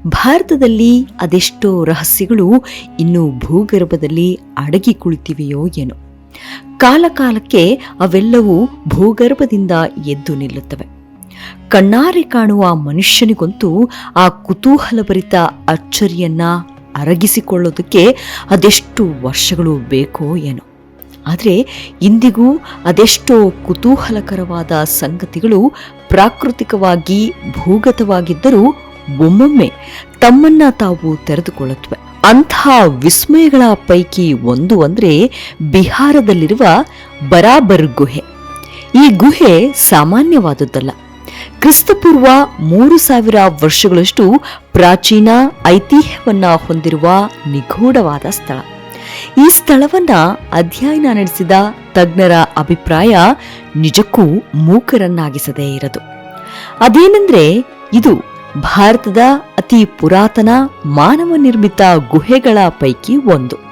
ಭಾರತದಲ್ಲಿ ಅದೆಷ್ಟೋ ರಹಸ್ಯಗಳು ಇನ್ನೂ ಭೂಗರ್ಭದಲ್ಲಿ ಅಡಗಿ ಕುಳಿತಿವೆಯೋ ಏನೋ. ಕಾಲಕಾಲಕ್ಕೆ ಅವೆಲ್ಲವೂ ಭೂಗರ್ಭದಿಂದ ಎದ್ದು ನಿಲ್ಲುತ್ತವೆ. ಕಣ್ಣಾರೆ ಕಾಣುವ ಮನುಷ್ಯನಿಗಂತೂ ಆ ಕುತೂಹಲಭರಿತ ಅಚ್ಚರಿಯನ್ನ ಅರಗಿಸಿಕೊಳ್ಳೋದಕ್ಕೆ ಅದೆಷ್ಟು ವರ್ಷಗಳು ಬೇಕೋ ಏನೋ. ಆದರೆ ಇಂದಿಗೂ ಅದೆಷ್ಟೋ ಕುತೂಹಲಕರವಾದ ಸಂಗತಿಗಳು ಪ್ರಾಕೃತಿಕವಾಗಿ ಭೂಗತವಾಗಿದ್ದರೂ ಒಮ್ಮೊಮ್ಮೆ ತಮ್ಮನ್ನ ತಾವು ತೆರೆದುಕೊಳ್ಳುತ್ತವೆ. ಅಂಥ ವಿಸ್ಮಯಗಳ ಪೈಕಿ ಒಂದು ಅಂದ್ರೆ ಬಿಹಾರದಲ್ಲಿರುವ ಬರಾಬರ್ ಗುಹೆ. ಈ ಗುಹೆ ಸಾಮಾನ್ಯವಾದದ್ದಲ್ಲ. ಕ್ರಿಸ್ತಪೂರ್ವ 3000 ವರ್ಷಗಳಷ್ಟು ಪ್ರಾಚೀನ ಐತಿಹ್ಯವನ್ನ ಹೊಂದಿರುವ ನಿಗೂಢವಾದ ಸ್ಥಳ. ಈ ಸ್ಥಳವನ್ನ ಅಧ್ಯಯನ ನಡೆಸಿದ ತಜ್ಞರ ಅಭಿಪ್ರಾಯ ನಿಜಕ್ಕೂ ಮೂಕರನ್ನಾಗಿಸದೇ ಇರದು. ಅದೇನೆಂದ್ರೆ, ಇದು ಭಾರತದ ಅತಿ ಪುರಾತನ ಮಾನವ ನಿರ್ಮಿತ ಗುಹೆಗಳ ಪೈಕಿ ಒಂದು.